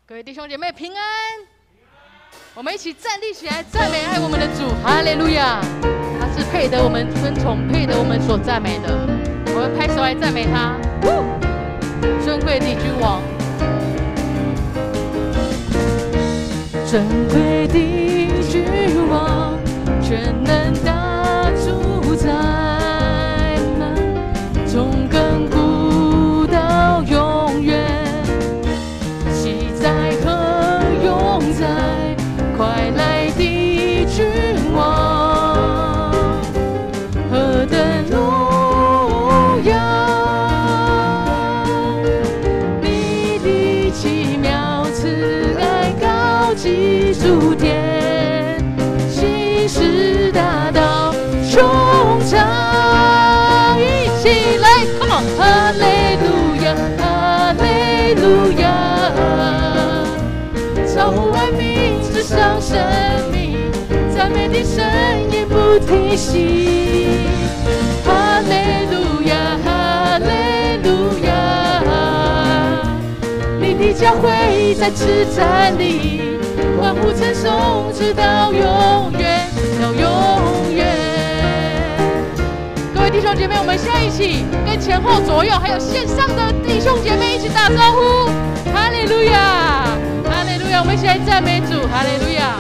各位弟兄姐妹平安，我们一起站立起来赞美爱我们的主，哈利路亚！他是配得我们尊崇，配得我们所赞美的。我们拍手来赞美他，尊贵的君王，尊贵的君王，全能大主宰们，从亘古到永远。 快来的君王，何等荣耀！你的奇妙慈爱高及诸天，心事大道穹苍，一起来 ，Come on， 哈利路亚，哈利路亚，造物万民。 上生命，赞美的声音不停息。哈利路亚，哈利路亚，你的教会在此站立，欢呼称颂，直到永远，到永远。各位弟兄姐妹，我们现在一起跟前后左右还有线上的弟兄姐妹一起打招呼。哈利路亚！ 我们一起来赞美主，哈利路亚！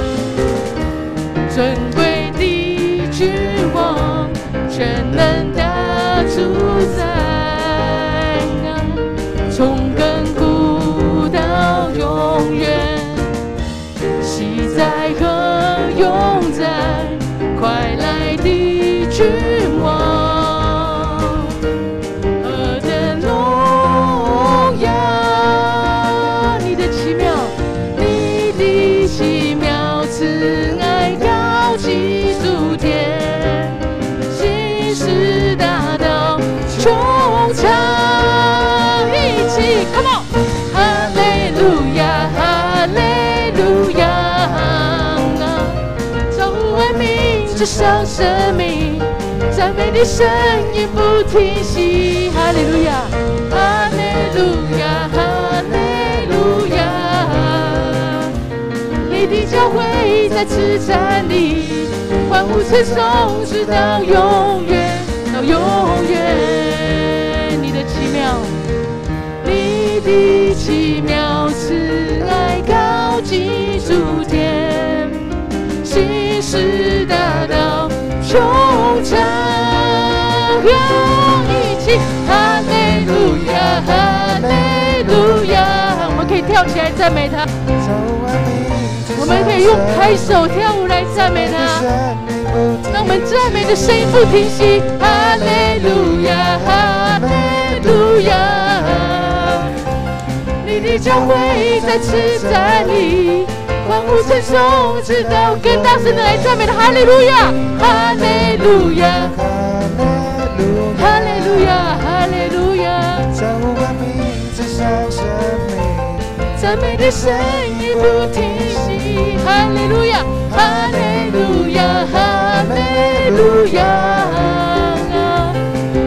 尊贵的君王，全能大主宰，从亘古到永远，昔在和永在，快来的君王。 穹苍一起 ，Come on， 哈利路亚，哈利路亚，造物万民之上生命，赞美的声音不停息，哈利路亚，哈利路亚，哈利路亚，你的教会在此站立，欢呼称颂，直到永远，到永远。 奇妙，你的奇妙慈爱高及诸天，心事大道穹苍，一起哈利路亚，哈利路亚，我们可以跳起来赞美他，我们可以用拍手跳舞来赞美他，让我们赞美的声音不停息，哈利路亚，哈利路亚，你的教会在此站立，欢呼称颂，直到更大声的来赞美他，哈利路亚，哈利路亚，哈利路亚，哈利路亚，造物万民之上生命，赞美的声音不停息，哈利路亚，哈利路亚，哈利路亚。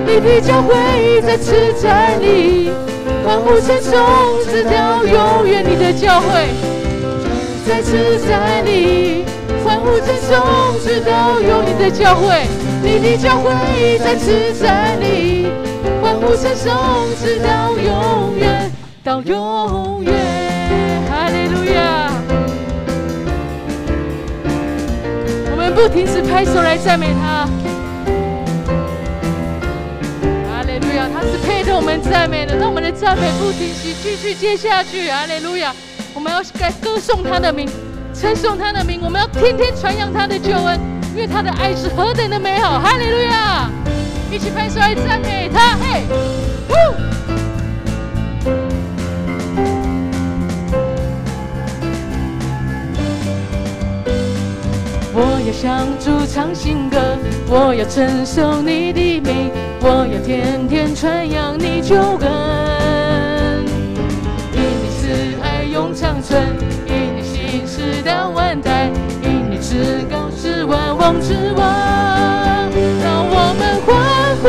你的教会在此站立，欢呼称颂，直到永远。你的教会在此站立，欢呼称颂，直到永远。你的教会，你的教会在此站立，欢呼称颂，直到永远，到永远。哈利路亚！我们不停止拍手来赞美他。 他是配得我们赞美的，让我们的赞美不停息，继续接下去。哈利路亚！我们要歌颂他的名，称颂他的名，我们要天天传扬他的救恩，因为他的爱是何等的美好。哈利路亚！一起拍手来赞美他，嘿！我要向主唱新歌，我要称颂你的名，我要天天传扬你救恩。因你慈爱永长存，因你心事到万代，因你至高是万王之王。让我们欢呼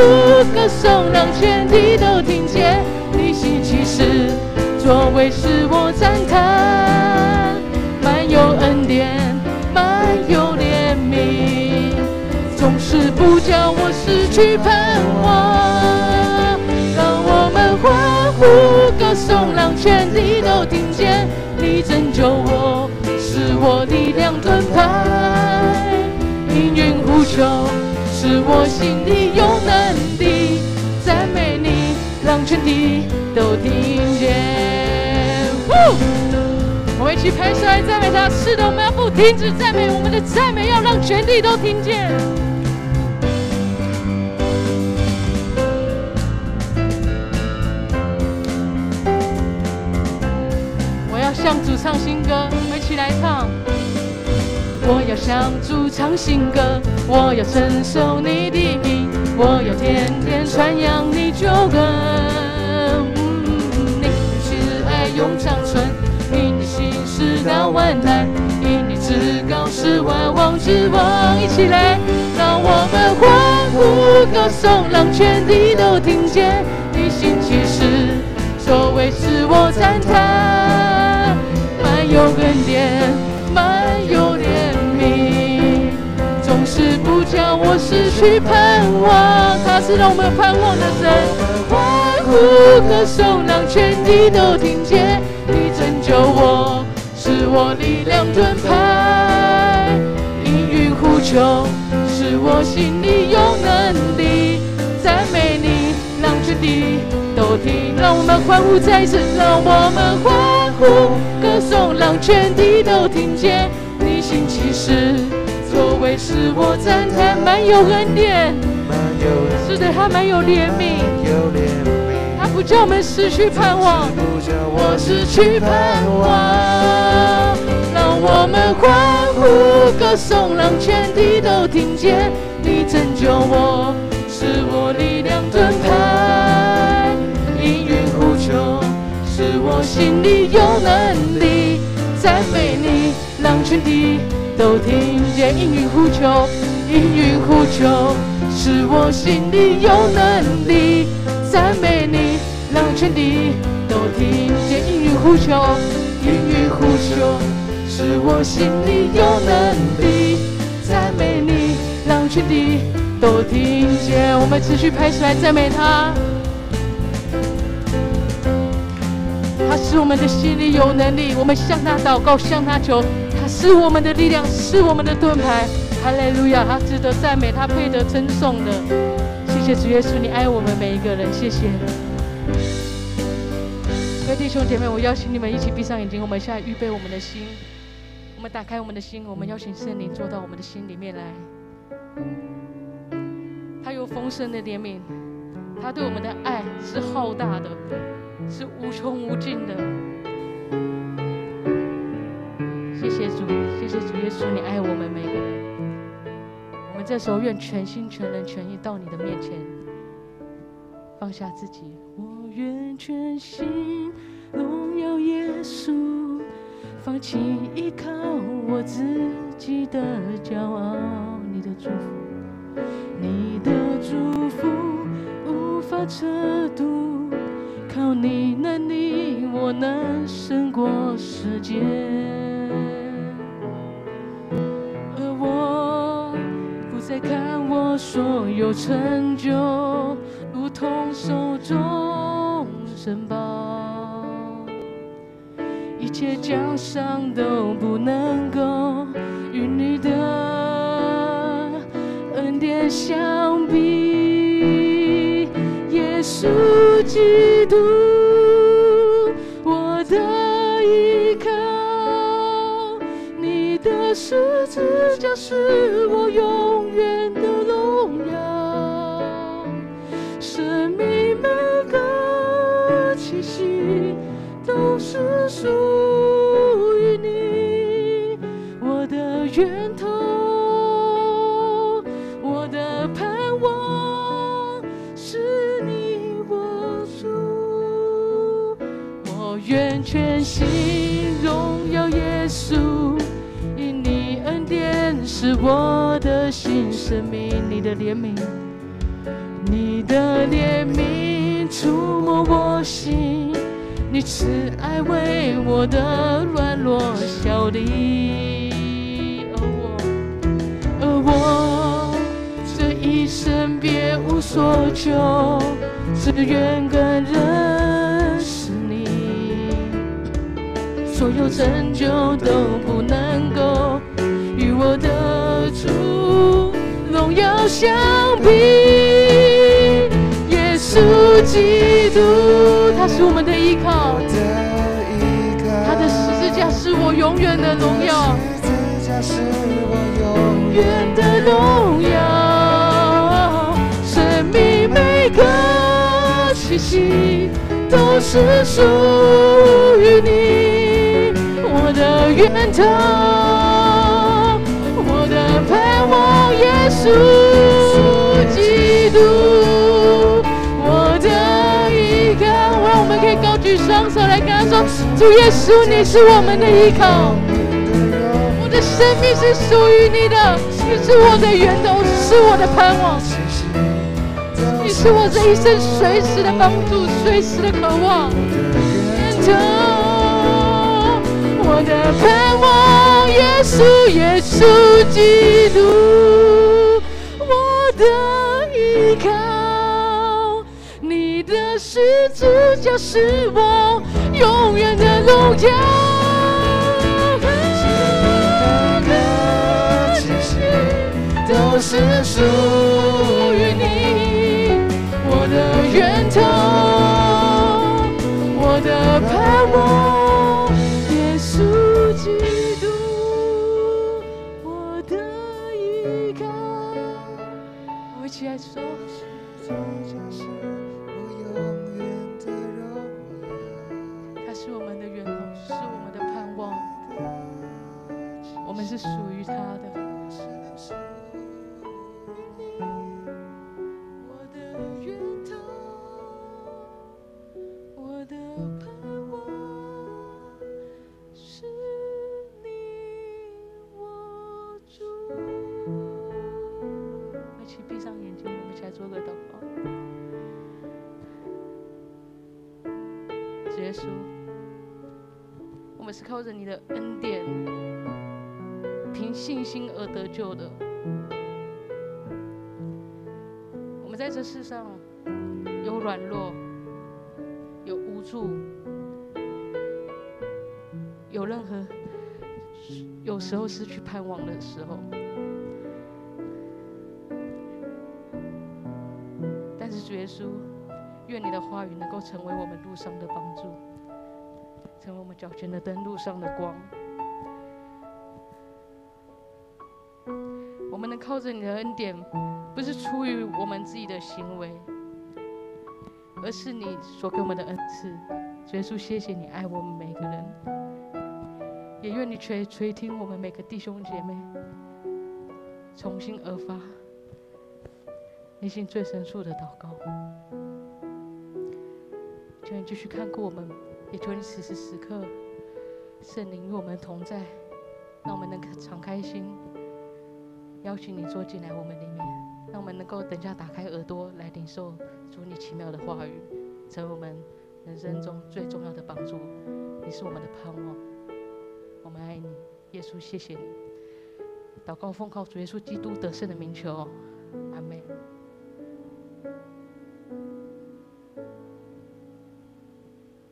歌颂，让全地都听见你新奇事，作为使我赞叹。失去盼望。让我们欢呼歌颂，让全地都听见你拯救我，使我力量盾牌。应允呼求，使我心里有能力赞美你，让全地都听见。我们一起拍手来赞美他。是的，我们要不停止赞美，我们的赞美要让全地都听见。我要向主唱新歌，我们一起来唱。我要向主唱新歌，我要承受你的名，我要天天传扬你救恩。你慈爱永长存，因你心事到万代，因你至高是万王之王。一起来，让我们欢呼歌颂，让全地都听见你新奇事，作为使我赞叹，满有恩典，满有怜悯，总是不叫我失去盼望。他是让我们有盼望的神。欢呼歌颂，让全地都听见你拯救我，使我力量盾牌。应允呼求，使我心里有能力赞美你，让全地都听。让我们欢呼再一次，让我们欢呼歌颂，让全地都听见你新奇事，作为使我赞叹，满有恩典。是的，他满有怜悯，他不叫我们失去盼望，我失去盼望。让我们欢呼歌颂，让全地都听见你拯救我，使我力量盾牌。应允呼求，使我心里有能力赞美你，让全地都听见。应允呼求，应允呼求，使我心里有能力赞美你，让全地都听见。应允呼求，应允呼求，使我心里有能力赞美你，让全地都听见。我们持续拍手来赞美他。他使我们的心里有能力，我们向他祷告，向他求，他是我们的力量，是我们的盾牌。哈利路亚，他值得赞美，他配得称颂的。谢谢主耶稣，你爱我们每一个人，谢谢。各位弟兄姐妹，我邀请你们一起闭上眼睛，我们现在预备我们的心，我们打开我们的心，我们邀请圣灵坐到我们的心里面来。他有丰盛的怜悯，他对我们的爱是浩大的，是无穷无尽的。谢谢主，谢谢主耶稣，你爱我们每个人。我们这时候愿全心全人全意到你的面前，放下自己。我愿全心荣耀耶稣，放弃依靠我自己的骄傲。你的祝福，你的祝福无法测度，靠你能力，我能胜过世界。而我不再看我所有成就，如同手中珍宝，一切奖赏都不能够与你的恩典相比。耶稣基督，我的依靠，你的十字架是我永远的荣耀。生命每个气息都是属于你，我的源头，我的盼望是你我主。我愿全心荣耀耶稣，因你恩典是我的新生命。你的怜悯，你的怜悯触摸我心，你慈爱为我的软弱效力。而我这一生别所求，只愿更认识你。所有成就都不能够与我的主荣耀相比。耶稣基督，他是我们的依靠，他的十字架是我永远的荣耀，永远的荣耀。生命每个气息都是属于你，我的源头，我的盼望，耶稣基督，我的依靠。我们可以高举双手来跟他说：主耶稣，你是我们的依靠，我的生命是属于你的，你是我的源头，是我的盼望，你是我这一生随时的帮助，随时的渴望。源头，我的盼望，耶稣，耶稣基督，我的依靠，你的十字架是我永远的荣耀。都是属于你，我的源头，我的盼望，耶稣基督，我的依靠。我们一起来说，他是我们的源头，是我们的盼望，我们是属于他的。做个祷告。主耶稣，我们是靠着你的恩典，凭信心而得救的。我们在这世上有软弱，有无助，有时候失去盼望的时候。主耶稣，愿你的话语能够成为我们路上的帮助，成为我们脚前的灯，路上的光。我们能靠着你的恩典，不是出于我们自己的行为，而是你所给我们的恩赐。主耶稣，谢谢你爱我们每个人，也愿你垂听我们每个弟兄姐妹从心而发内心最深处的祷告。求你继续看顾我们，也求你此时此刻圣灵与我们同在，让我们能敞开心，邀请你坐进来我们里面，让我们能够等下打开耳朵来领受主你奇妙的话语，成为我们人生中最重要的帮助。你是我们的盼望，我们爱你，耶稣，谢谢你。祷告奉靠主耶稣基督得胜的名求，阿们。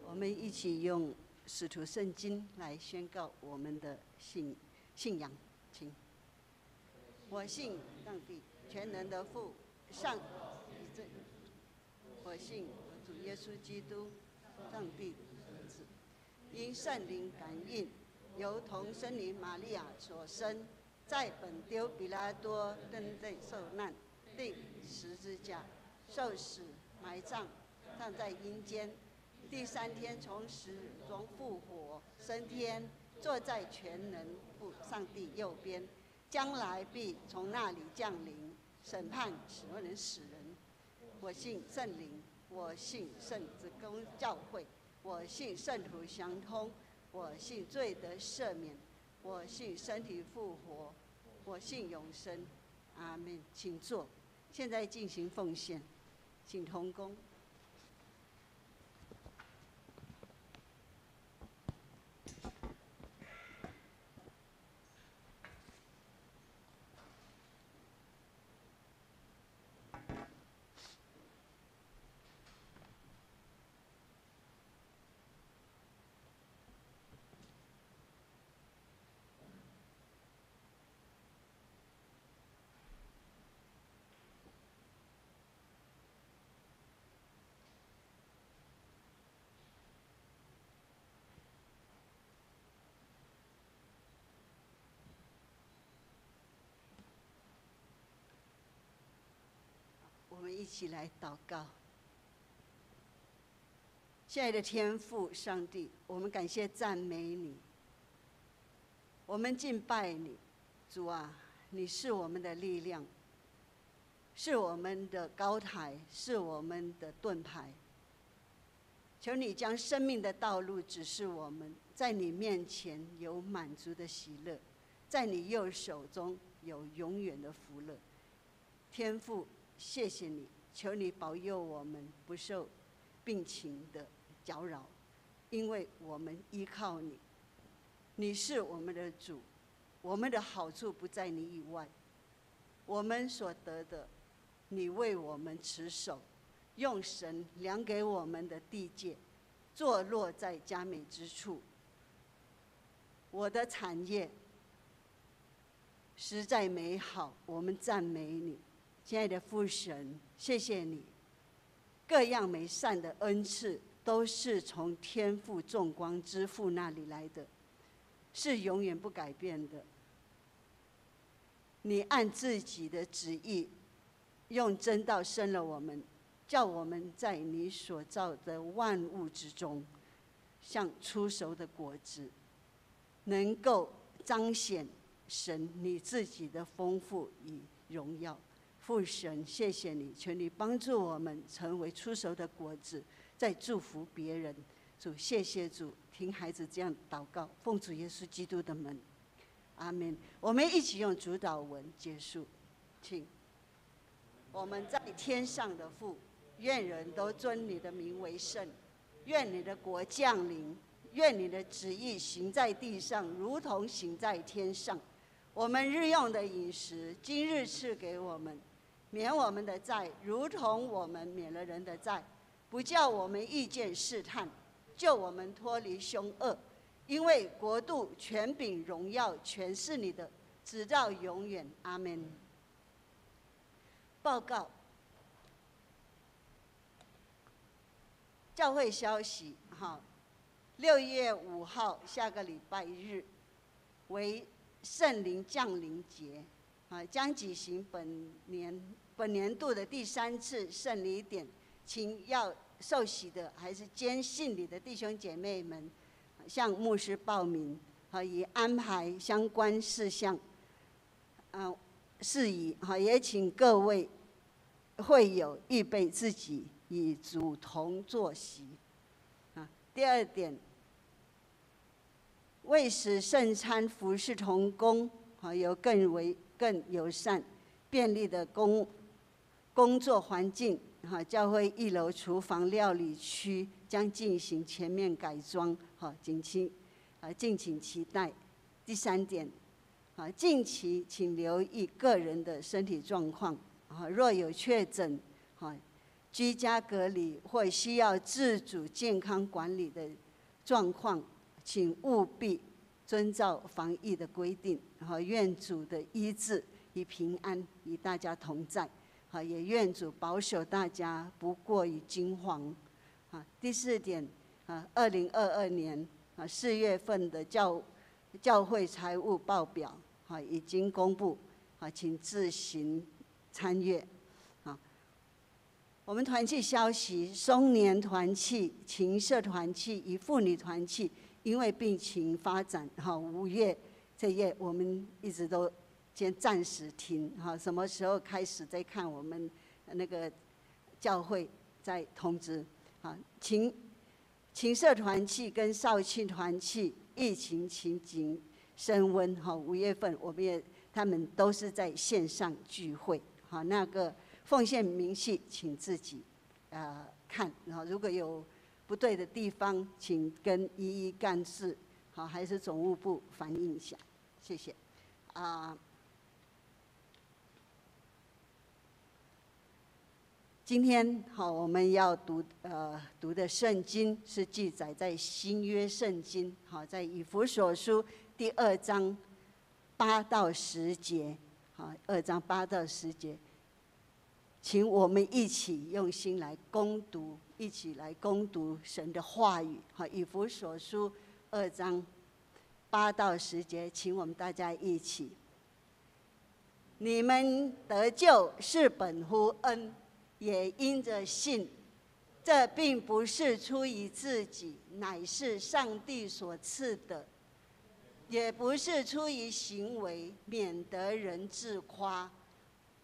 我们一起用使徒圣经来宣告我们的信仰，请。我信上帝全能的父，我信主耶稣基督，上帝儿子，因圣灵感应，由童生女玛利亚所生，在本丢彼拉多登对受难，钉十字架，受死，埋葬，葬在阴间。第三天从死中复活，升天，坐在全能父上帝右边，将来必从那里降临，审判所有人死人。我信圣灵，我信圣子公教会，我信圣徒相通，我信罪得赦免，我信身体复活，我信永生。阿们。请坐。现在进行奉献，请同工。起来祷告。亲爱的天父上帝，我们感谢赞美你，我们敬拜你，主啊，你是我们的力量，是我们的高台，是我们的盾牌。求你将生命的道路指示我们，在你面前有满足的喜乐，在你右手中有永远的福乐。天父，谢谢你，求你保佑我们不受病情的搅扰，因为我们依靠你，你是我们的主，我们的好处不在你以外，我们所得的，你为我们持守，用神量给我们的地界，坐落在佳美之处。我的产业实在美好，我们赞美你，亲爱的父神，谢谢你，各样美善的恩赐都是从天父众光之父那里来的，是永远不改变的。你按自己的旨意，用真道生了我们，叫我们在你所造的万物之中，像出熟的果子，能够彰显神你自己的丰富与荣耀。父神，谢谢你，求你帮助我们成为出熟的果子，在祝福别人。主，谢谢主，听孩子这样祷告，奉主耶稣基督的名，阿们。我们一起用主祷文结束，请。我们在天上的父，愿人都尊你的名为圣，愿你的国降临，愿你的旨意行在地上，如同行在天上。我们日用的饮食，今日赐给我们，免我们的债，如同我们免了人的债，不叫我们遇见试探，救我们脱离凶恶。因为国度、权柄、荣耀，全是你的，直到永远。阿们。报告教会消息，6月5号下个礼拜日为圣灵降临节，将举行本年度的第3次圣礼典，请要受洗的还是坚信你的弟兄姐妹们，向牧师报名，以安排相关事项，事宜，也请各位会友预备自己与主同坐席。第二点，为使圣餐服事同工有更友善、便利的工作环境，教会1楼厨房料理区将进行全面改装，敬请期待。第3点，近期请留意个人的身体状况，若有确诊、居家隔离或需要自主健康管理的状况，请务必遵照防疫的规定。愿主的医治与平安与大家同在，也愿主保守大家不过于惊惶。第4点，2022年4月份的教会财务报表已经公布，请自行参阅。我们团契消息，松年团契、琴社团契与妇女团契，因为病情发展，5月这月我们一直都先暂时停，什么时候开始再看我们那个教会再通知。琴社团契跟少庆团契疫情情景升温，5月份他们都是在线上聚会，那个奉献明细请自己看，如果有不对的地方，请跟一干事还是总务部反映一下，谢谢。今天我们要读的圣经是记载在新约圣经，在以弗所书第2章8到10节，2章8到10节，请我们一起用心来攻读，一起来攻读神的话语。以弗所书2章8到10节，请我们大家一起。你们得救是本乎恩，也因着信。这并不是出于自己，乃是上帝所赐的；也不是出于行为，免得人自夸。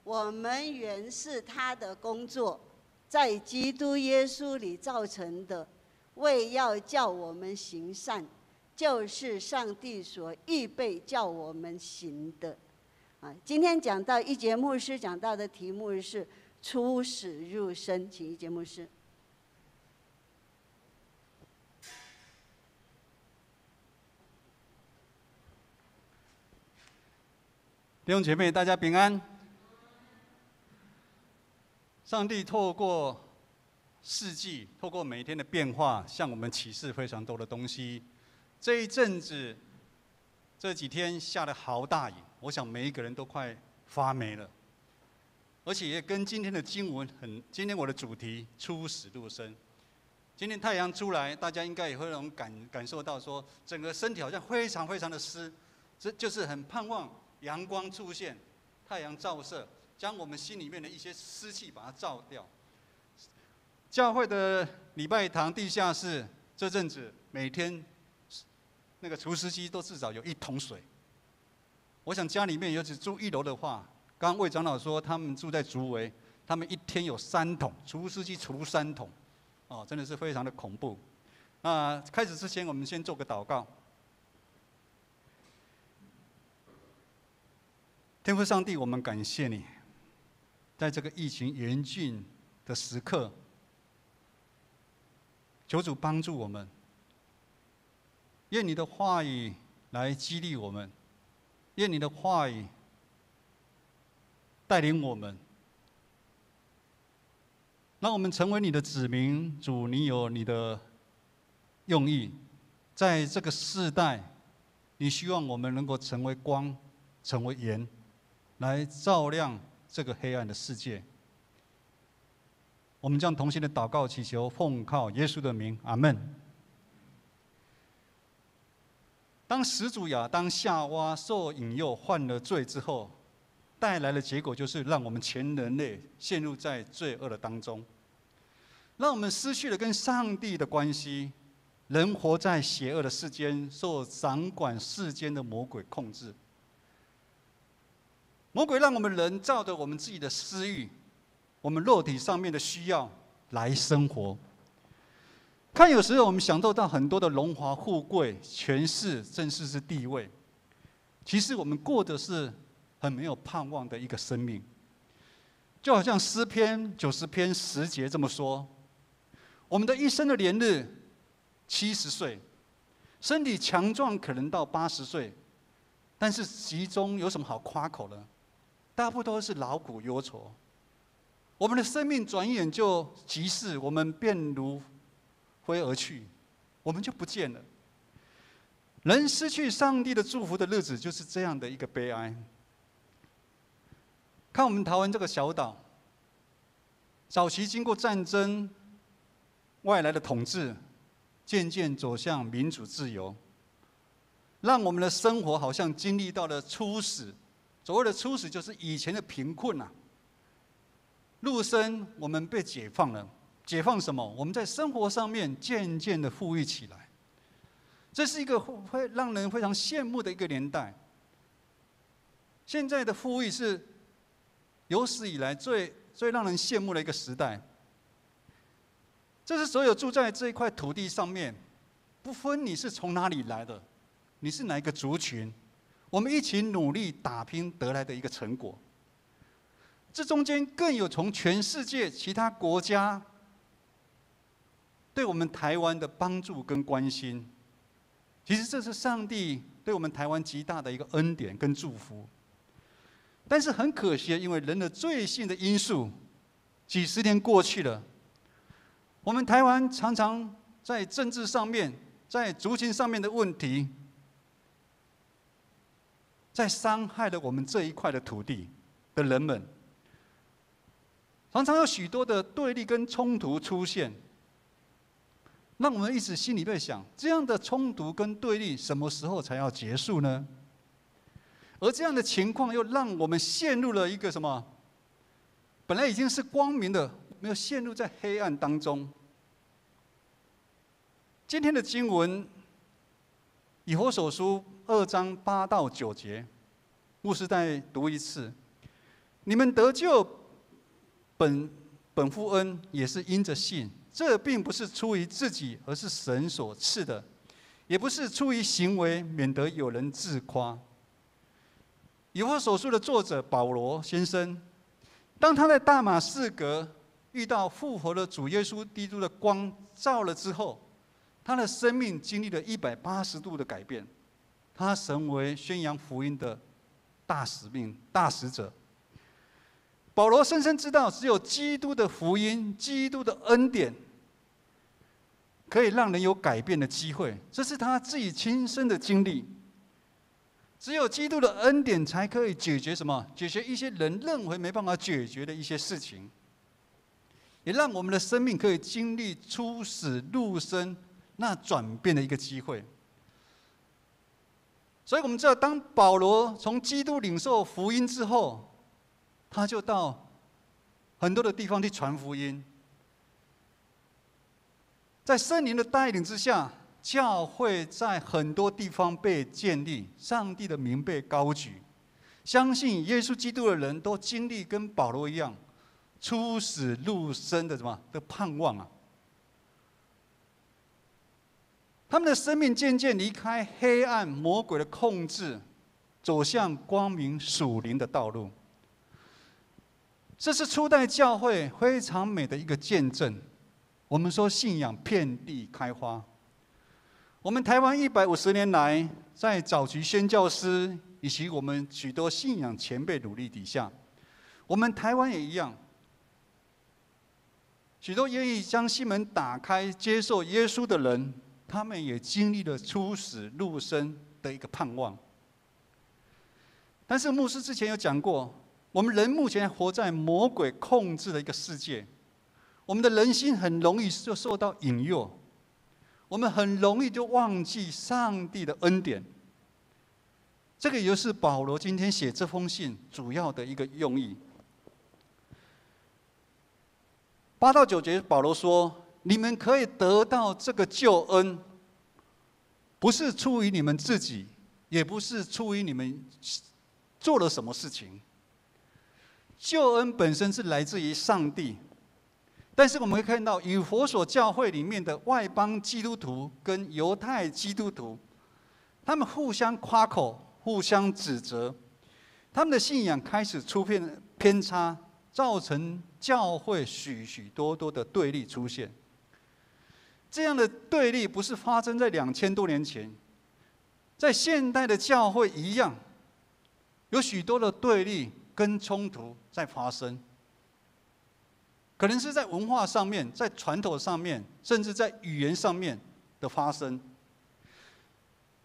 我们原是他的工作，在基督耶稣里造成的，为要叫我们行善，就是上帝所预备叫我们行的。今天讲到一节牧师讲到的题目是出死入生，请一节牧师。弟兄姐妹，大家平安。上帝透过四季，透过每一天的变化，向我们启示非常多的东西。这一阵子，这几天下了好大雨，我想每一个人都快发霉了。而且也跟今天的经文今天我的主题出死入生。今天太阳出来，大家应该也会能感受到说，整个身体好像非常非常的湿，这就是很盼望阳光出现，太阳照射，将我们心里面的一些湿气把它照掉。教会的礼拜堂地下室这阵子每天那个除湿机都至少有1桶水。我想家里面尤其住1楼的话，刚刚魏长老说他们住在竹围，他们1天有3桶除湿机除3桶，哦，真的是非常的恐怖。那开始之前，我们先做个祷告。天父上帝，我们感谢你，在这个疫情严峻的时刻，求主帮助我们。愿你的话语来激励我们，愿你的话语带领我们，让我们成为你的子民。主，你有你的用意，在这个世代，你希望我们能够成为光，成为盐，来照亮这个黑暗的世界。我们将同心的祷告祈求，奉靠耶稣的名，阿们。当始祖亚当夏娃受引诱犯了罪之后，带来的结果就是让我们全人类陷入在罪恶的当中，让我们失去了跟上帝的关系，人活在邪恶的世间，受掌管世间的魔鬼控制。魔鬼让我们人照着我们自己的私欲，我们肉体上面的需要来生活。看有时候我们享受到很多的荣华富贵、权势，甚至是地位，其实我们过的是很没有盼望的一个生命。就好像诗篇90篇10节这么说：我们的一生的年日70岁，身体强壮可能到80岁，但是其中有什么好夸口呢？大部分都是劳苦忧愁。我们的生命转眼就即逝，我们便如飞而去，我们就不见了。人失去上帝的祝福的日子，就是这样的一个悲哀。看我们台湾这个小岛，早期经过战争、外来的统治，渐渐走向民主自由，让我们的生活好像经历到了初始。所谓的初始，就是以前的贫困啊。入生，我们被解放了。解放什么？我们在生活上面渐渐的富裕起来。这是一个会让人非常羡慕的一个年代。现在的富裕是有史以来最让人羡慕的一个时代。这是所有住在这一块土地上面，不分你是从哪里来的，你是哪一个族群，我们一起努力打拼得来的一个成果。这中间更有从全世界其他国家对我们台湾的帮助跟关心。其实这是上帝对我们台湾极大的一个恩典跟祝福。但是很可惜，因为人的罪性的因素，几十年过去了，我们台湾常常在政治上面、在族群上面的问题，在伤害了我们这一块的土地的人们。常常有许多的对立跟冲突出现，让我们一直心里在想：这样的冲突跟对立什么时候才要结束呢？而这样的情况又让我们陷入了一个什么？本来已经是光明的没有陷入在黑暗当中。今天的经文，以弗所书2章8到9节，牧师再读一次：你们得救本乎恩，也是因着信。这并不是出于自己，而是神所赐的；也不是出于行为，免得有人自夸。以弗所书的作者保罗先生，当他在大马士革遇到复活的主耶稣基督的光照了之后，他的生命经历了180度的改变，他成为宣扬福音的大使命、大使者。保罗深深知道，只有基督的福音、基督的恩典，可以让人有改变的机会，这是他自己亲身的经历。只有基督的恩典才可以解决什么？解决一些人认为没办法解决的一些事情，也让我们的生命可以经历出死入生那转变的一个机会。所以我们知道，当保罗从基督领受福音之后，他就到很多的地方去传福音。在圣灵的带领之下，教会在很多地方被建立，上帝的名被高举。相信耶稣基督的人都经历跟保罗一样，出死入生的盼望啊！他们的生命渐渐离开黑暗魔鬼的控制，走向光明属灵的道路。这是初代教会非常美的一个见证。我们说信仰遍地开花。我们台湾150年来，在早期宣教师以及我们许多信仰前辈努力底下，我们台湾也一样，许多愿意将心门打开接受耶稣的人，他们也经历了出死入生的一个盼望。但是牧师之前有讲过，我们人目前活在魔鬼控制的一个世界，我们的人心很容易就受到引诱，我们很容易就忘记上帝的恩典。这个也就是保罗今天写这封信主要的一个用意。8到9节，保罗说：“你们可以得到这个救恩，不是出于你们自己，也不是出于你们做了什么事情。救恩本身是来自于上帝，但是我们会看到以弗所教会里面的外邦基督徒跟犹太基督徒，他们互相夸口，互相指责，他们的信仰开始出现偏差，造成教会许许多多的对立出现。这样的对立不是发生在2000多年前，在现代的教会一样，有许多的对立跟冲突在发生。可能是在文化上面，在传统上面，甚至在语言上面的发生。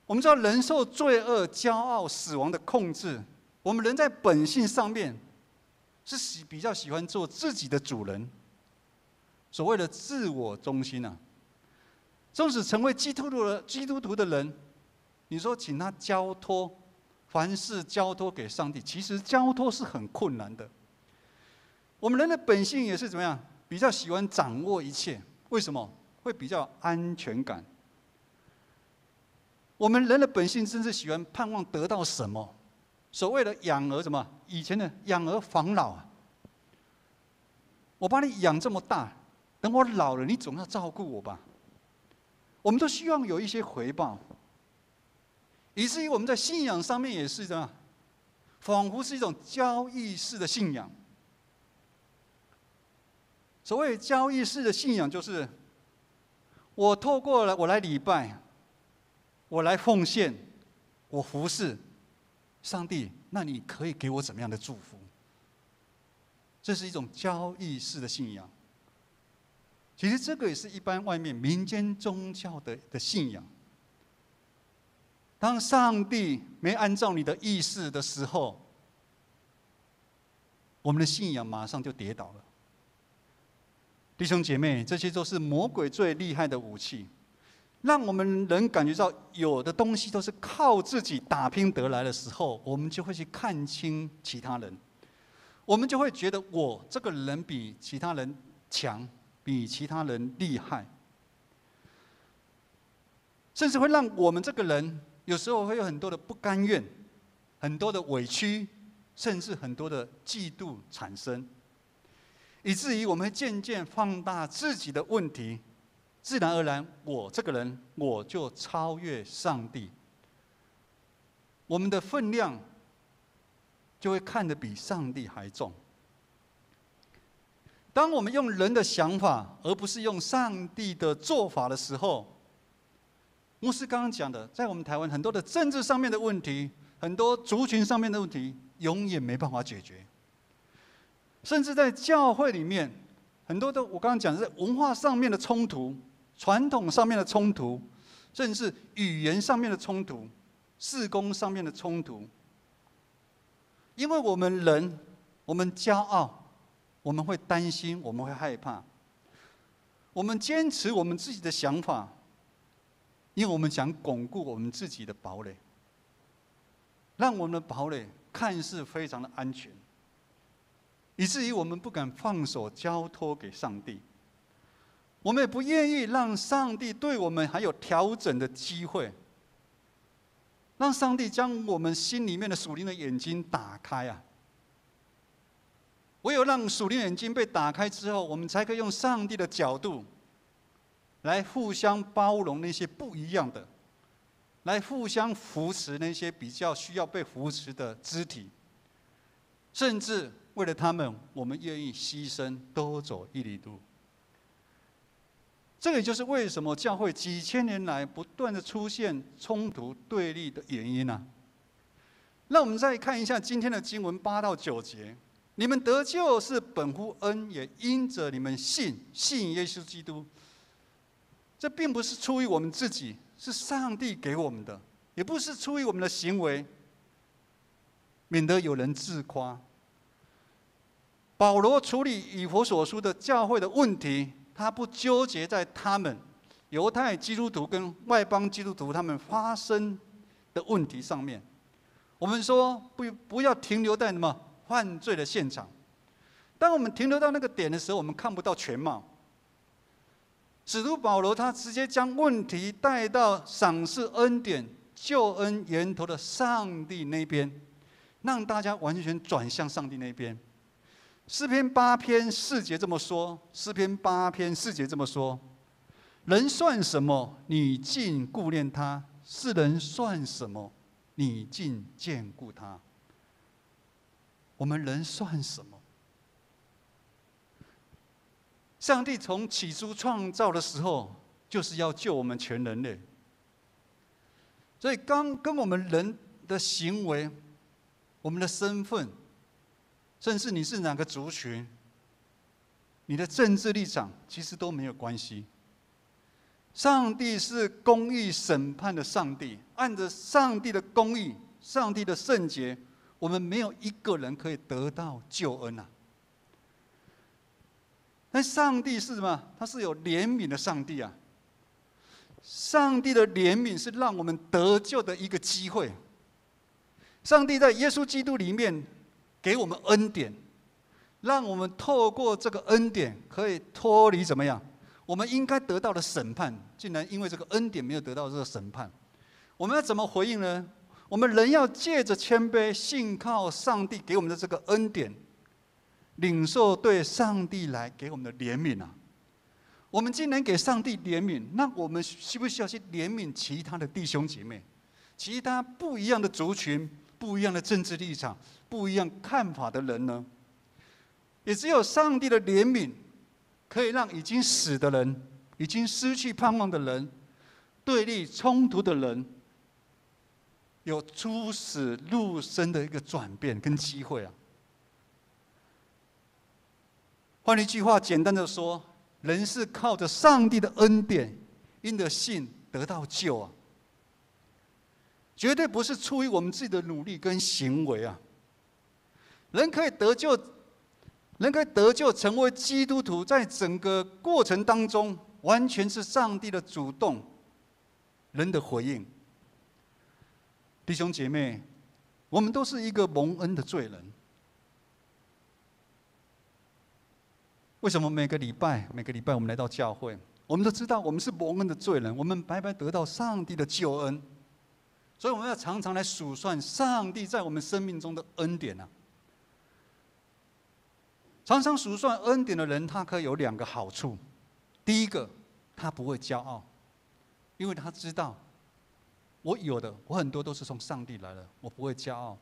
我们知道人受罪恶、骄傲、死亡的控制，我们人在本性上面是比较喜欢做自己的主人，所谓的自我中心啊。纵使成为基督徒的人，你说请他交托，凡事交托给上帝，其实交托是很困难的。我们人的本性也是怎么样？比较喜欢掌握一切，为什么？会比较安全感。我们人的本性甚至喜欢盼望得到什么？所谓的养儿什么？以前的养儿防老啊。我把你养这么大，等我老了，你总要照顾我吧。我们都希望有一些回报，以至于我们在信仰上面也是这样，仿佛是一种交易式的信仰。所谓交易式的信仰，就是我透过我来礼拜，我来奉献，我服侍上帝，那你可以给我怎么样的祝福？这是一种交易式的信仰。其实这个也是一般外面民间宗教的信仰。当上帝没按照你的意思的时候，我们的信仰马上就跌倒了。弟兄姐妹，这些都是魔鬼最厉害的武器，让我们人感觉到有的东西都是靠自己打拼得来的时候，我们就会去看清其他人，我们就会觉得我这个人比其他人强，比其他人厉害，甚至会让我们这个人有时候会有很多的不甘愿，很多的委屈，甚至很多的嫉妒产生，以至于我们会渐渐放大自己的问题，自然而然，我这个人我就超越上帝，我们的分量就会看得比上帝还重。当我们用人的想法，而不是用上帝的做法的时候，牧师刚刚讲的，在我们台湾很多的政治上面的问题，很多族群上面的问题，永远没办法解决。甚至在教会里面，很多的我刚刚讲的是文化上面的冲突、传统上面的冲突，甚至语言上面的冲突、事工上面的冲突。因为我们人，我们骄傲。我们会担心，我们会害怕，我们坚持我们自己的想法，因为我们想巩固我们自己的堡垒，让我们的堡垒看似非常的安全，以至于我们不敢放手交托给上帝，我们也不愿意让上帝对我们还有调整的机会，让上帝将我们心里面的属灵的眼睛打开啊！唯有让属灵眼睛被打开之后，我们才可以用上帝的角度，来互相包容那些不一样的，来互相扶持那些比较需要被扶持的肢体，甚至为了他们，我们愿意牺牲多走一里路。这个也就是为什么教会几千年来不断的出现冲突对立的原因啊。让我们再看一下今天的经文8到9节。你们得救是本乎恩，也因着你们信耶稣基督。这并不是出于我们自己，是上帝给我们的，也不是出于我们的行为，免得有人自夸。保罗处理以弗所书的教会的问题，他不纠结在他们犹太基督徒跟外邦基督徒他们发生的问题上面。我们说不要停留在什么犯罪的现场。当我们停留到那个点的时候，我们看不到全貌。使徒保罗他直接将问题带到赏赐恩典、救恩源头的上帝那边，让大家完全转向上帝那边。诗篇8篇4节这么说，诗篇8篇4节这么说：人算什么，你竟顾念他；世人算什么，你竟眷顾他。我们人算什么？上帝从起初创造的时候，就是要救我们全人类。所以，跟我们人的行为、我们的身份，甚至你是哪个族群、你的政治立场，其实都没有关系。上帝是公义审判的上帝，按着上帝的公义、上帝的圣洁，我们没有一个人可以得到救恩啊。但上帝是什么？他是有怜悯的上帝啊。上帝的怜悯是让我们得救的一个机会。上帝在耶稣基督里面给我们恩典，让我们透过这个恩典可以脱离怎么样？我们应该得到的审判，竟然因为这个恩典没有得到这个审判，我们要怎么回应呢？我们人要借着谦卑，信靠上帝给我们的这个恩典，领受对上帝来给我们的怜悯啊！我们既然给上帝怜悯，那我们需不需要去怜悯其他的弟兄姐妹，其他不一样的族群、不一样的政治立场、不一样看法的人呢？也只有上帝的怜悯，可以让已经死的人、已经失去盼望的人、对立冲突的人，有出死入生的一个转变跟机会啊！换一句话，简单的说，人是靠着上帝的恩典，因着信得到救啊！绝对不是出于我们自己的努力跟行为啊！人可以得救，成为基督徒，在整个过程当中，完全是上帝的主动，人的回应。弟兄姐妹，我们都是一个蒙恩的罪人。为什么每个礼拜我们来到教会，我们都知道我们是蒙恩的罪人，我们白白得到上帝的救恩，所以我们要常常来数算上帝在我们生命中的恩典啊。常常数算恩典的人，他可以有2个好处。第一个，他不会骄傲，因为他知道我有的，我很多都是从上帝来的，我不会骄傲。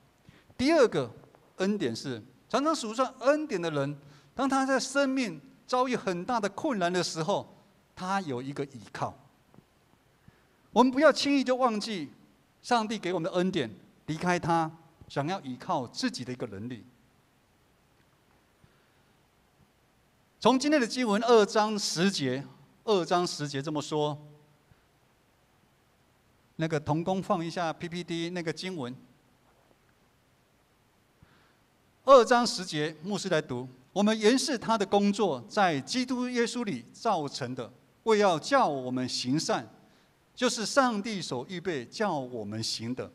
第二个恩典是，常常数算恩典的人，当他在生命遭遇很大的困难的时候，他有一个依靠。我们不要轻易就忘记上帝给我们的恩典，离开他，想要依靠自己的一个能力。从今天的经文2章10节这么说。那个同工放一下 PPT 那个经文。2章10节，牧师来读：我们原是他的工作，在基督耶稣里造成的，为要叫我们行善，就是上帝所预备叫我们行的。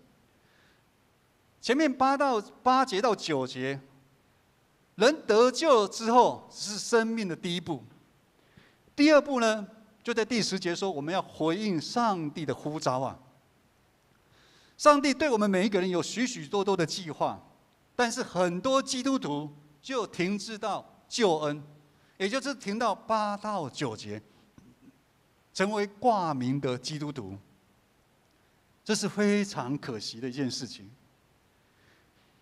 前面8节到9节。人得救之后是生命的第一步，第二步呢，就在第10节说，我们要回应上帝的呼召啊。上帝对我们每一个人有许许多多的计划，但是很多基督徒就停滞到救恩，也就是停到8到9节，成为挂名的基督徒，这是非常可惜的一件事情。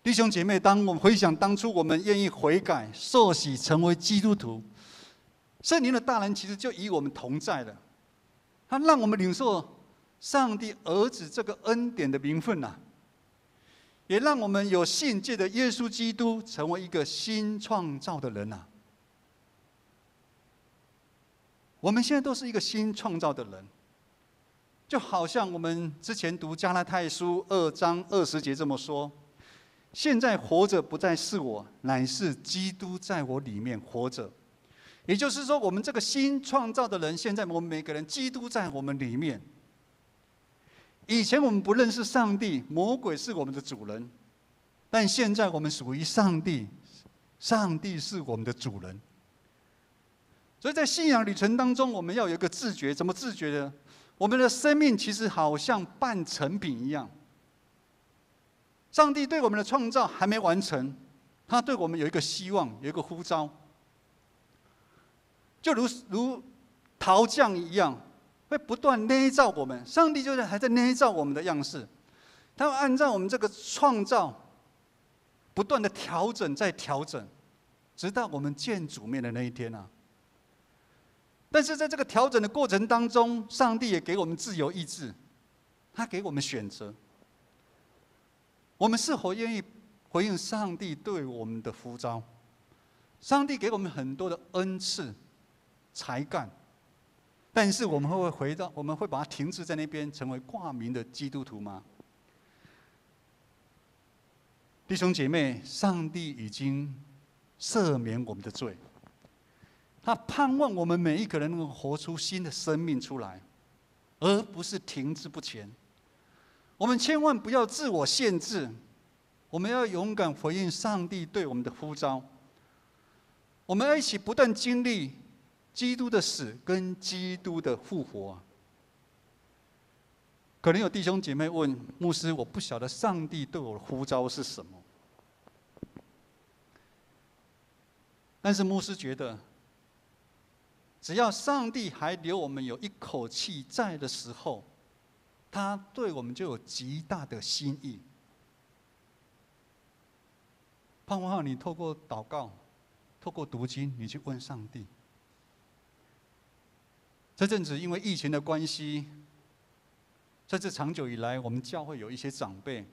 弟兄姐妹，当我们回想当初我们愿意悔改、受洗成为基督徒，圣灵的大能其实就与我们同在了。他让我们领受上帝儿子这个恩典的名分啊，也让我们有信借着耶稣基督成为一个新创造的人啊。我们现在都是一个新创造的人，就好像我们之前读加拉太书2章20节这么说。现在活着不再是我，乃是基督在我里面活着。也就是说，我们这个新创造的人，现在我们每个人，基督在我们里面。以前我们不认识上帝，魔鬼是我们的主人，但现在我们属于上帝，上帝是我们的主人。所以在信仰旅程当中，我们要有一个自觉，怎么自觉呢？我们的生命其实好像半成品一样。上帝对我们的创造还没完成，他对我们有一个希望，有一个呼召，就如陶匠一样，会不断捏造我们。上帝就是还在捏造我们的样式，他会按照我们这个创造，不断的调整再调整，直到我们见主面的那一天啊。但是在这个调整的过程当中，上帝也给我们自由意志，他给我们选择。我们是否愿意回应上帝对我们的呼召？上帝给我们很多的恩赐、才干，但是我们会把它停滞在那边，成为挂名的基督徒吗？弟兄姐妹，上帝已经赦免我们的罪，他盼望我们每一个人能够活出新的生命出来，而不是停滞不前。我们千万不要自我限制，我们要勇敢回应上帝对我们的呼召。我们要一起不断经历基督的死跟基督的复活。可能有弟兄姐妹问牧师，我不晓得上帝对我的呼召是什么。但是牧师觉得，只要上帝还留我们有一口气在的时候，他对我们就有极大的心意。盼望你透过祷告，透过读经，你去问上帝。这阵子因为疫情的关系，甚至长久以来，我们教会有一些长辈，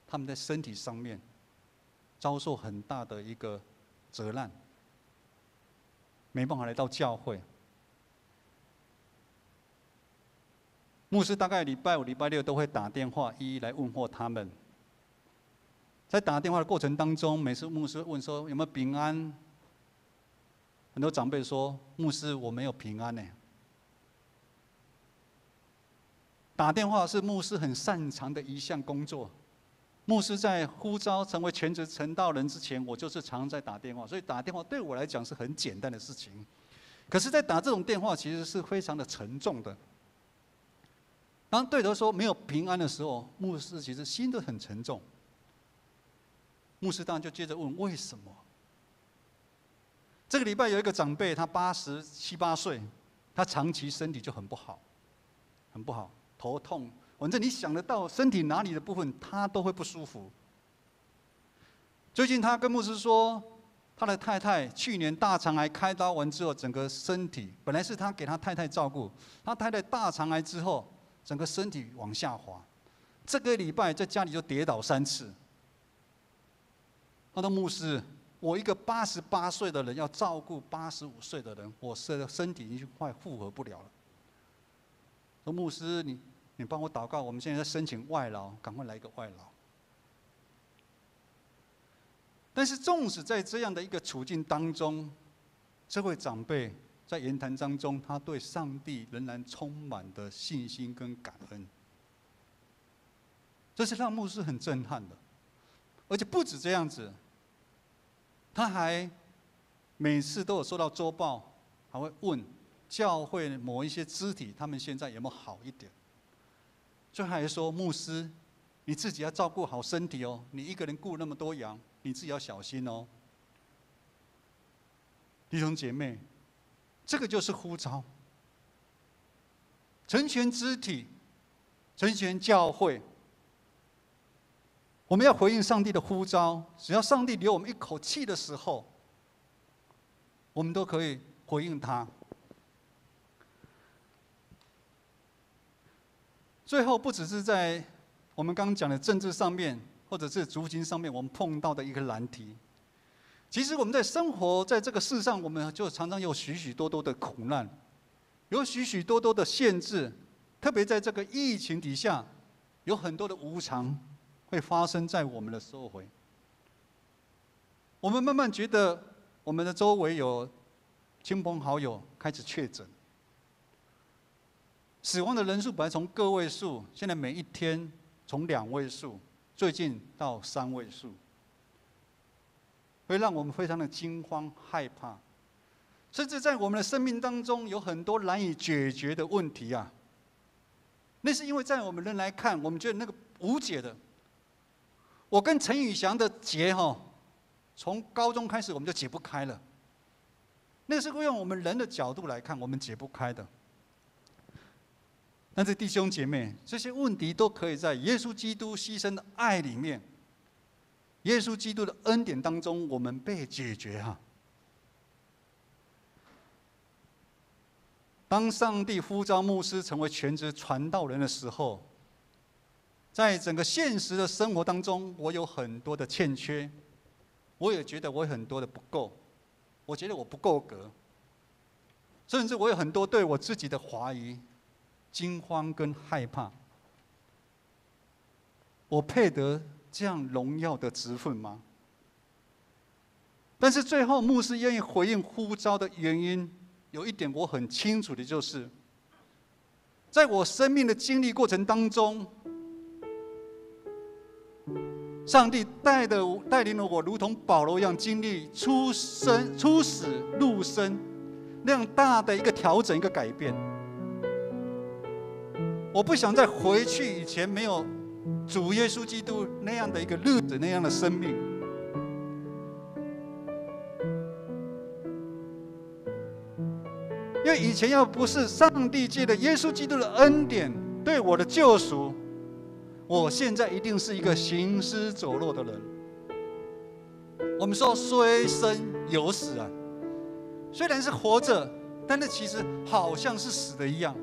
他们在身体上面遭受很大的一个责难，没办法来到教会。牧师大概礼拜5、礼拜6都会打电话一一来问候他们。在打电话的过程当中，每次牧师问说有没有平安，很多长辈说牧师我没有平安呢。打电话是牧师很擅长的一项工作，牧师在呼召成为全职传道人之前，我就是常常在打电话，所以打电话对我来讲是很简单的事情。可是，在打这种电话其实是非常的沉重的。当对头说没有平安的时候，牧师其实心都很沉重。牧师当然就接着问为什么？这个礼拜有一个长辈，他87、8岁，他长期身体就很不好，很不好，头痛。反正你想得到身体哪里的部分，他都会不舒服。最近他跟牧师说，他的太太去年大肠癌开刀完之后，整个身体本来是他给他太太照顾，他太太大肠癌之后，整个身体往下滑。这个礼拜在家里就跌倒3次。他说：“牧师，我一个88岁的人要照顾85岁的人，我身体已经快负荷不了了。”说牧师，你帮我祷告，我们现在在申请外劳，赶快来一个外劳。但是，纵使在这样的一个处境当中，这位长辈在言谈当中，他对上帝仍然充满的信心跟感恩，这是让牧师很震撼的。而且不止这样子，他还每次都有收到周报，还会问教会某一些肢体，他们现在有没有好一点。最后还说，牧师，你自己要照顾好身体哦，你一个人顾那么多羊，你自己要小心哦。弟兄姐妹，这个就是呼召，成全肢体，成全教会。我们要回应上帝的呼召，只要上帝留我们一口气的时候，我们都可以回应他。最后，不只是在我们刚刚讲的政治上面，或者是族群上面，我们碰到的一个难题。其实我们在生活在这个世上，我们就常常有许许多多的苦难，有许许多多的限制，特别在这个疫情底下，有很多的无常会发生在我们的周围。我们慢慢觉得，我们的周围有亲朋好友开始确诊。死亡的人数本来从个位数，现在每一天从2位数，最近到3位数，会让我们非常的惊慌害怕，甚至在我们的生命当中有很多难以解决的问题啊。那是因为在我们人来看，我们觉得那个无解的。我跟陈宇翔的结从高中开始我们就解不开了，那是会用我们人的角度来看，我们解不开的。但是弟兄姐妹，这些问题都可以在耶稣基督牺牲的爱里面，耶稣基督的恩典当中，我们被解决哈。当上帝呼召牧师成为全职传道人的时候，在整个现实的生活当中，我有很多的欠缺，我也觉得我有很多的不够，我觉得我不够格，甚至我有很多对我自己的怀疑。惊慌跟害怕，我配得这样荣耀的职分吗？但是最后，牧师愿意回应呼召的原因，有一点我很清楚的就是，在我生命的经历过程当中，上帝带领了我，如同保罗一样经历出死入生那样大的一个调整，一个改变。我不想再回去以前没有主耶稣基督那样的一个日子，那样的生命。因为以前要不是上帝借着耶稣基督的恩典对我的救赎，我现在一定是一个行尸走肉的人。我们说虽生犹死啊，虽然是活着，但是其实好像是死的一样。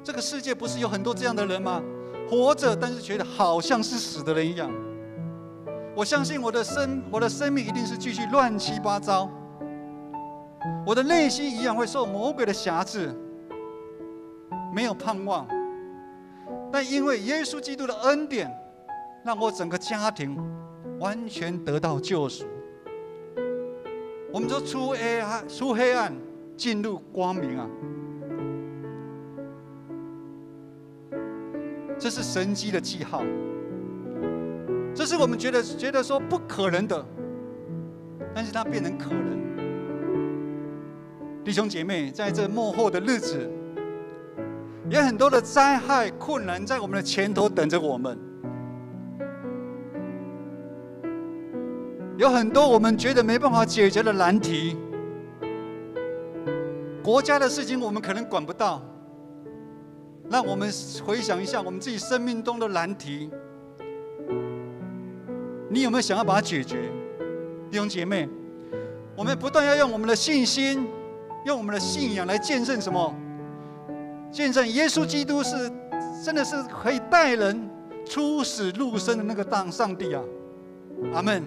这个世界不是有很多这样的人吗？活着，但是觉得好像是死的人一样。我相信我的生命一定是继续乱七八糟，我的内心一样会受魔鬼的辖制，没有盼望。但因为耶稣基督的恩典，让我整个家庭完全得到救赎。我们说出黑暗，进入光明啊！这是神迹的记号。这是我们觉得说不可能的，但是它变成可能。弟兄姐妹，在这末后的日子，有很多的灾害困难在我们的前头等着我们，有很多我们觉得没办法解决的难题。国家的事情我们可能管不到，让我们回想一下我们自己生命中的难题，你有没有想要把它解决？弟兄姐妹，我们不断要用我们的信心，用我们的信仰来见证什么？见证耶稣基督是真的是可以带人出死入生的那个大上帝啊！阿们。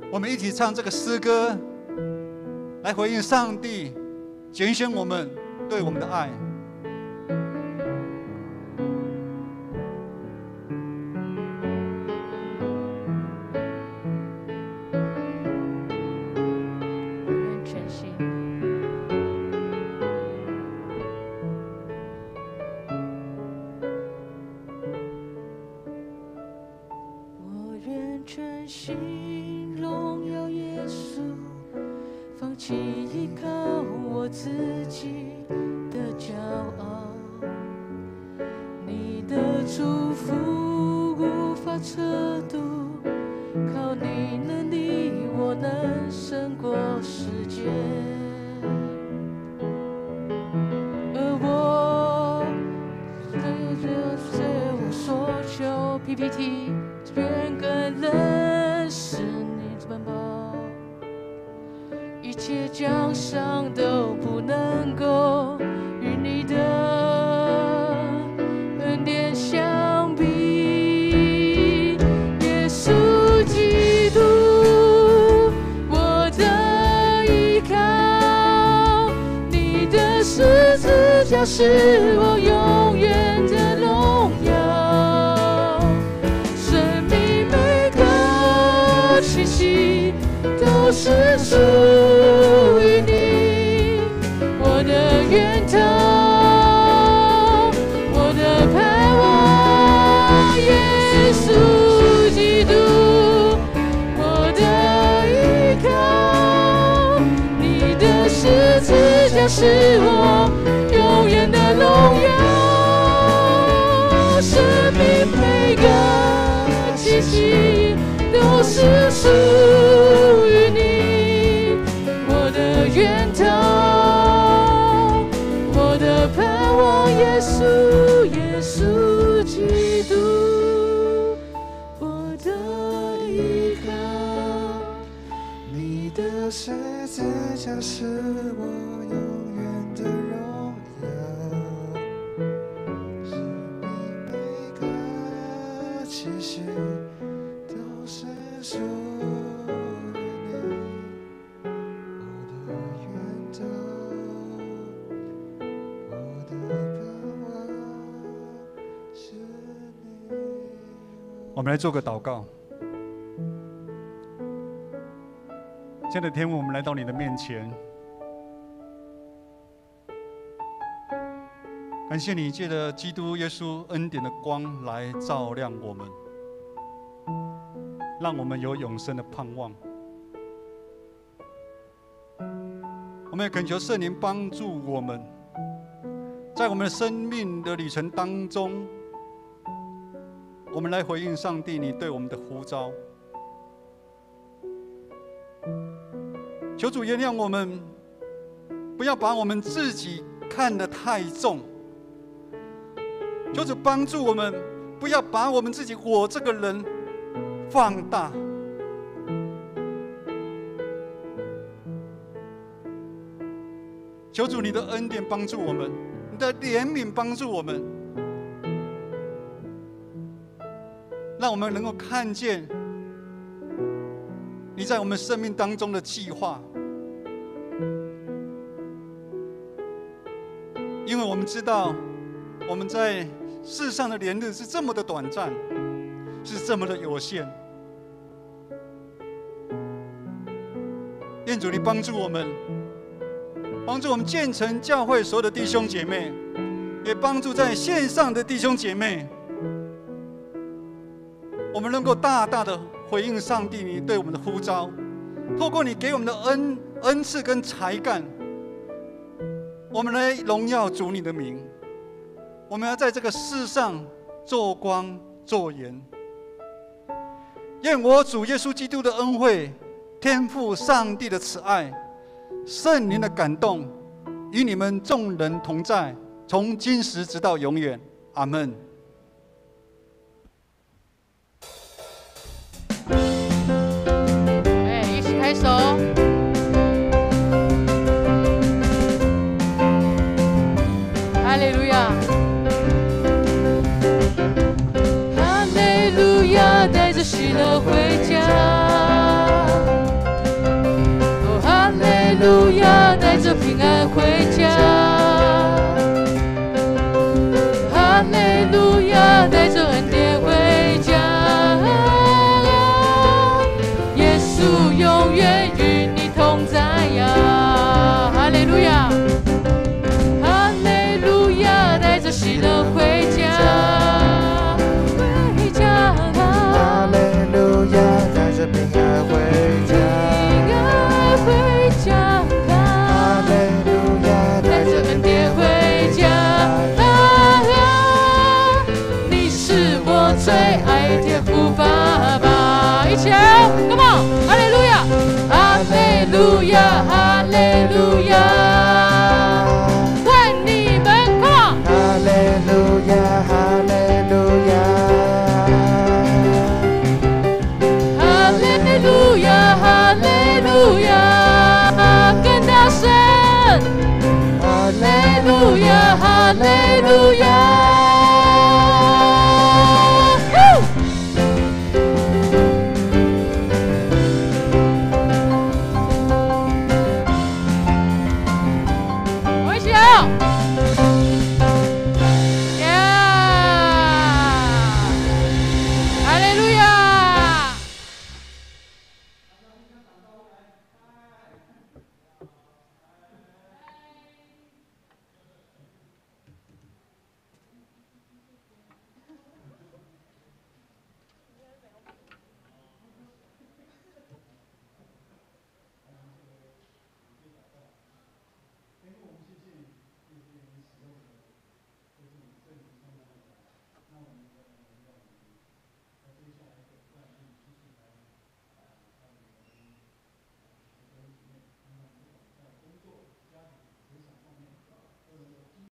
我们一起唱这个诗歌，来回应上帝拣选我们对我们的爱。PPT 愿更认识你的奔跑，一切奖赏都不能够与你的恩典相比。耶稣基督，我的依靠，你的十字架是我永远的荣耀。都是属于你，我的源头，我的盼望。耶稣基督，我的依靠，你的十字架是我永远的荣耀。生命每个气息都是属于你，我的源头，我的盼望。耶稣，耶稣基督，我的依靠，你的十字架是我永远的荣耀。生命每个气息都是属于你，我的源头，我的盼望是你。我们来做个祷告。亲爱的天父，我们来到你的面前，感谢你借着基督耶稣恩典的光来照亮我们，让我们有永生的盼望。我们也恳求圣灵帮助我们，在我们的生命的旅程当中，我们来回应上帝你对我们的呼召。求主原谅我们，不要把我们自己看得太重。求主帮助我们，不要把我们自己我这个人放大。求主你的恩典帮助我们，你的怜悯帮助我们，让我们能够看见你在我们生命当中的计划。因为我们知道我们在世上的年日是这么的短暂，是这么的有限。愿主你帮助我们，帮助我们建成教会所有的弟兄姐妹，也帮助在线上的弟兄姐妹。我们能够大大的回应上帝你对我们的呼召，透过你给我们的恩赐跟才干，我们来荣耀主你的名。我们要在这个世上做光做盐。愿我主耶稣基督的恩惠、天父上帝的慈爱、圣灵的感动，与你们众人同在，从今时直到永远。阿们。一起拍手。哈利路亚，哈利路亚，带着喜乐回家。哦，哈利路亚，带着平安回家。哈利路亚，带着恩典回家。耶稣永远与你同在呀！哈利路亚，哈利路亚，带着喜乐回家，回家。哈利路亚，带着平安回家，平安回家。哈利路亚，带着恩典回家。你是我最爱的天父爸爸，一起来 ，Come on， 哈利路亚，哈利路亚，哈利路亚，换你们 ，Come on， 哈利路亚，哈利路亚，哈利路亚，哈利路亚，更大声，哈利路亚，哈利路亚。我一起来哦！呀！哈利路